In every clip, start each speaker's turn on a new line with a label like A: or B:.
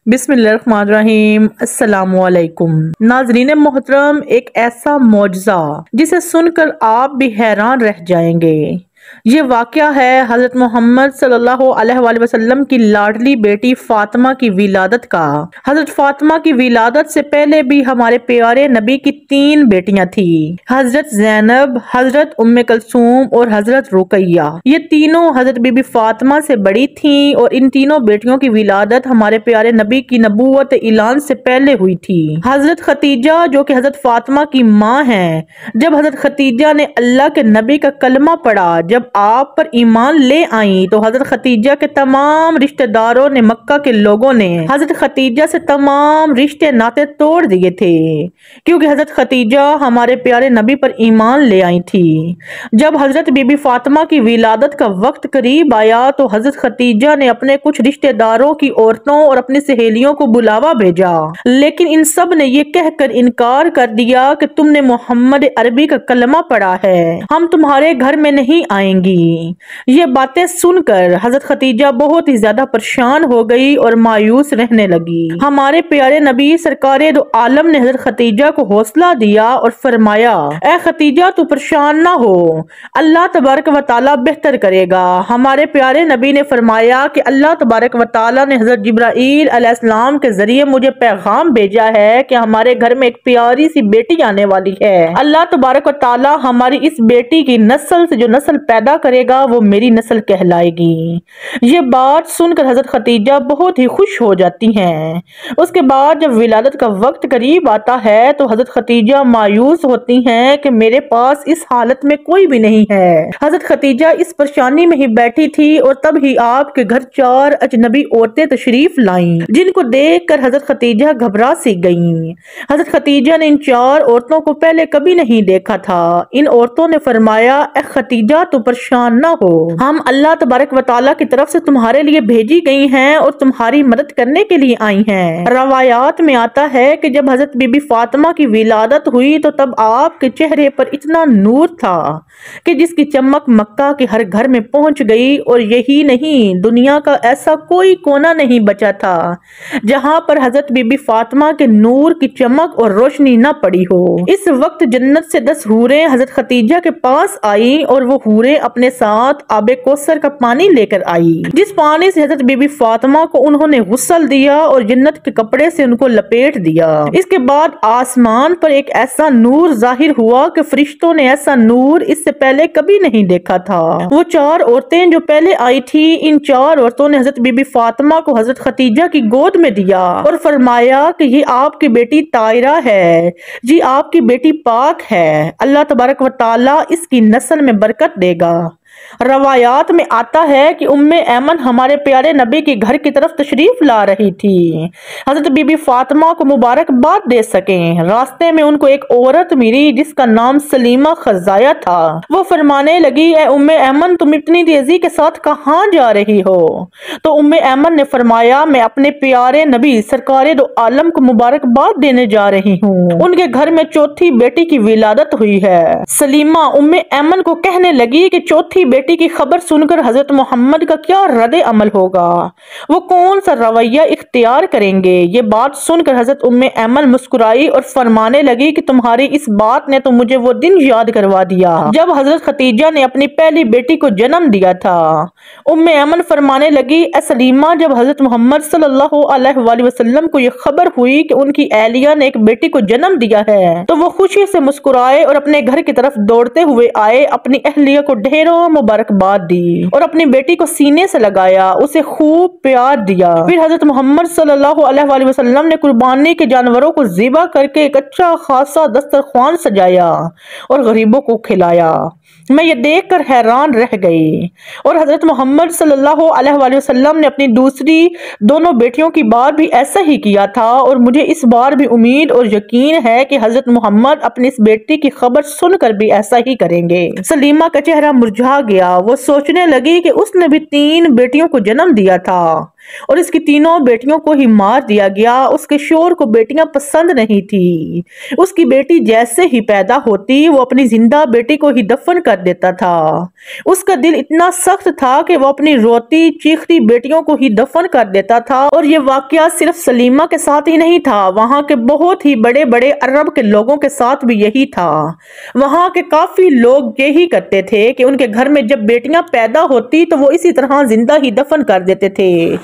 A: بسم اللہ الرحمن الرحیم۔ السلام علیکم ناظرین محترم، ایک ایسا معجزہ جسے سن کر آپ بھی حیران رہ جائیں گے۔ یہ واقعہ ہے حضرت محمد صلی اللہ علیہ وآلہ وسلم کی لاڈلی بیٹی فاطمہ کی ولادت کا۔ حضرت فاطمہ کی ولادت سے پہلے بھی ہمارے پیارے نبی کی 3 بیٹیاں تھیں، حضرت زینب، حضرت ام کلثوم اور حضرت رقیہ۔ یہ تینوں حضرت بی بی فاطمہ سے بڑی تھیں اور ان تینوں بیٹیوں کی ولادت ہمارے پیارے نبی کی نبوت اعلان سے پہلے ہوئی تھی۔ حضرت ختیجہ جو کہ حضرت فاطمہ کی ماں ہیں، جب حضرت ختیجہ نے اللہ کے نبی کا کلمہ پڑھا، جب آپ پر ایمان لے آئیں، تو حضرت ختیجہ کے تمام رشتہ داروں نے، مکہ کے لوگوں نے حضرت ختیجہ سے تمام رشتے ناطے توڑ دیے تھے، کیونکہ حضرت ختیجہ ہمارے پیارے نبی پر ایمان لے آئی تھی۔ جب حضرت بی بی فاطمہ کی ولادت کا وقت قریب آیا تو حضرت ختیجہ نے اپنے کچھ رشتہ داروں کی عورتوں اور اپنی سہیلیوں کو بلاوا بھیجا، لیکن ان سب نے یہ کہہ کر انکار کر دیا کہ تم نے محمد عربی کا کلمہ پڑھا ہے، ہم تمہارے گھر میں نہیں آئیں گی۔ یہ باتیں سن کر حضرت ختیجہ بہت ہی زیادہ پریشان ہو گئی اور مایوس رہنے لگی۔ ہمارے پیارے نبی سرکار دو عالم نے حضرت ختیجہ کو حوصلہ دیا اور فرمایا، اے ختیجہ تو پریشان نہ ہو، اللہ تبارک و تعالی بہتر کرے گا۔ ہمارے پیارے نبی نے فرمایا کہ اللہ تبارک و تعالی نے حضرت جبرائیل علیہ السلام کے ذریعے مجھے پیغام بھیجا ہے کہ ہمارے گھر میں ایک پیاری سی بیٹی آنے والی ہے۔ اللہ تبارک و تعالی ہماری اس بیٹی کی نسل سے جو نسل پیدا کرے گا وہ میری نسل کہلائے گی۔ یہ بات سن کر حضرت ختیجہ بہت ہی خوش ہو جاتی ہیں۔ اس کے بعد جب ولادت کا وقت قریب آتا ہے تو حضرت ختیجہ مایوس ہوتی ہیں کہ میرے پاس اس حالت میں کوئی بھی نہیں ہے۔ حضرت ختیجہ اس پریشانی میں ہی بیٹھی تھی اور تب ہی آپ کے گھر 4 اجنبی عورتیں تشریف لائیں، جن کو دیکھ کر حضرت ختیجہ گھبرا سی گئیں۔ حضرت ختیجہ نے ان 4 عورتوں کو پہلے کبھی نہیں دیکھا تھا۔ ان عورتوں نے فرمایا، اے ختیجہ تو پریشان نہ ہو، ہم اللہ تبارک و تعالیٰ کی طرف سے تمہارے لیے بھیجی گئی ہیں اور تمہاری مدد کرنے کے لیے آئی ہیں۔ روایات میں آتا ہے کہ جب حضرت بی بی فاطمہ کی ولادت ہوئی تو تب آپ کے چہرے پر اتنا نور تھا کہ جس کی چمک مکہ کے ہر گھر میں پہنچ گئی، اور یہی نہیں، دنیا کا ایسا کوئی کونا نہیں بچا تھا جہاں پر حضرت بی بی فاطمہ کے نور کی چمک اور روشنی نہ پڑی ہو۔ اس وقت جنت سے 10 حوریں حضرت ختیجہ کے پاس آئیں اور وہ حوریں اپنے ساتھ آب کوثر کا پانی لے کر آئی، جس پانی سے حضرت بی بی فاطمہ کو انہوں نے غسل دیا اور جنت کے کپڑے سے ان کو لپیٹ دیا۔ اس کے بعد آسمان پر ایک ایسا نور ظاہر ہوا کہ فرشتوں نے ایسا نور اس سے پہلے کبھی نہیں دیکھا تھا۔ وہ 4 عورتیں جو پہلے آئی تھی، ان 4 عورتوں نے حضرت بی بی فاطمہ کو حضرت ختیجہ کی گود میں دیا اور فرمایا کہ یہ آپ کی بیٹی طاہرہ ہے، جی آپ کی بیٹی پاک ہے، اللہ تبارک و تعالی اس کی نسل میں برکت دے گا۔ روایات میں آتا ہے کہ ام ایمن ہمارے پیارے نبی کے گھر کی طرف تشریف لا رہی تھی، حضرت بی بی فاطمہ کو مبارکباد دے سکیں۔ راستے میں ان کو ایک عورت ملی جس کا نام سلیمہ خزایا تھا۔ وہ فرمانے لگی، اے ام ایمن تم اتنی تیزی کے ساتھ کہاں جا رہی ہو؟ تو ام ایمن نے فرمایا، میں اپنے پیارے نبی سرکار دو عالم کو مبارکباد دینے جا رہی ہوں، ان کے گھر میں 4تھی بیٹی کی ولادت ہوئی ہے۔ سلیمہ ام ایمن کو کہنے لگی کہ 4تھی بیٹی کی خبر سن کر حضرت محمد کا کیا رد عمل ہوگا، وہ کون سا رویہ اختیار کریں گے؟ یہ بات سن کر حضرت ام ایمن مسکرائی اور فرمانے لگی کہ تمہاری اس بات نے تو مجھے وہ دن یاد کروا دیا جب حضرت ختیجہ نے اپنی پہلی بیٹی کو جنم دیا تھا۔ ام ایمن فرمانے لگی، اے سلیمہ جب حضرت محمد صلی اللہ علیہ وآلہ وسلم کو یہ خبر ہوئی کہ ان کی اہلیہ نے ایک بیٹی کو جنم دیا ہے تو وہ خوشی سے مسکرائے اور اپنے گھر کی طرف دوڑتے ہوئے آئے، اپنی اہلیہ کو ڈھیروں مبارکباد دی اور اپنی بیٹی کو سینے سے لگایا، اسے خوب پیار دیا۔ پھر حضرت محمد صلی اللہ علیہ وآلہ وسلم نے قربانی کے جانوروں کو ذبح کر کے ایک اچھا خاصا دسترخوان سجایا اور غریبوں کو کھلایا۔ میں یہ دیکھ کر حیران رہ گئی، اور حضرت محمد صلی اللہ علیہ وآلہ وسلم نے اپنی دوسری دونوں بیٹیوں کی بار بھی ایسا ہی کیا تھا، اور مجھے اس بار بھی امید اور یقین ہے کہ حضرت محمد اپنی اس بیٹی کی خبر سن کر بھی ایسا ہی کریں گے۔ سلیمہ کا چہرہ مرجھا گیا، وہ سوچنے لگی کہ اس نے بھی 3 بیٹیوں کو جنم دیا تھا، اور اس کی تینوں بیٹیوں کو ہی مار دیا گیا۔ اس کے شوہر کو بیٹیاں پسند نہیں تھی۔ اس کی بیٹی جیسے ہی پیدا ہوتی وہ اپنی زندہ بیٹی کو ہی دفن کر دیتا تھا۔ اس کا دل اتنا سخت تھا کہ وہ اپنی روتی چیختی بیٹیوں کو ہی دفن کر دیتا تھا۔ اور یہ واقعہ صرف سلیمہ کے ساتھ ہی نہیں تھا، وہاں کے بہت ہی بڑے بڑے عرب کے لوگوں کے ساتھ بھی یہی تھا۔ وہاں کے کافی لوگ یہی کرتے تھے کہ ان کے گھر میں جب بیٹیاں پیدا ہوتی تو وہ اسی طرح زندہ ہی دفن کر دیتے تھے۔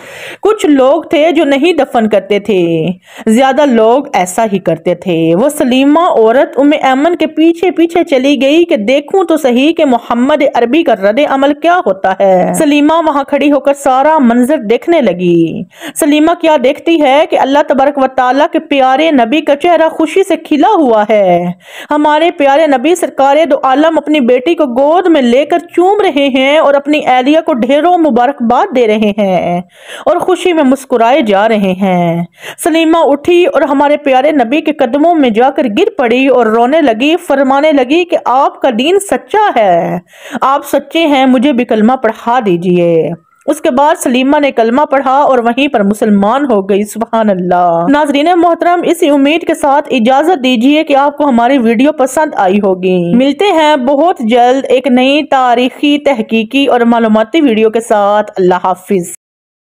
A: کچھ لوگ تھے جو نہیں دفن کرتے تھے، زیادہ لوگ ایسا ہی کرتے تھے۔ وہ سلیمہ عورت ام ایمن کے پیچھے پیچھے چلی گئی کہ دیکھوں تو صحیح کہ محمد عربی کا رد عمل کیا ہوتا ہے۔ سلیمہ وہاں کھڑی ہو کر سارا منظر دیکھنے لگی۔ سلیمہ کیا دیکھتی ہے کہ اللہ تبارک و تعالیٰ کے پیارے نبی کا چہرہ خوشی سے کھلا ہوا ہے۔ ہمارے پیارے نبی سرکار دو عالم اپنی بیٹی کو گود میں لے کر چوم رہے ہیں اور اپنی اہلیہ کو ڈھیروں مبارکباد دے رہے ہیں اور خوشی میں مسکرائے جا رہے ہیں۔ سلیمہ اٹھی اور ہمارے پیارے نبی کے قدموں میں جا کر گر پڑی اور رونے لگی، فرمانے لگی کہ آپ کا دین سچا ہے، آپ سچے ہیں، مجھے بھی کلمہ پڑھا دیجئے۔ اس کے بعد سلیمہ نے کلمہ پڑھا اور وہیں پر مسلمان ہو گئی۔ سبحان اللہ۔ ناظرین محترم، اسی امید کے ساتھ اجازت دیجئے کہ آپ کو ہماری ویڈیو پسند آئی ہوگی۔ ملتے ہیں بہت جلد ایک نئی تاریخی، تحقیقی اور معلوماتی ویڈیو کے ساتھ۔ اللہ حافظ۔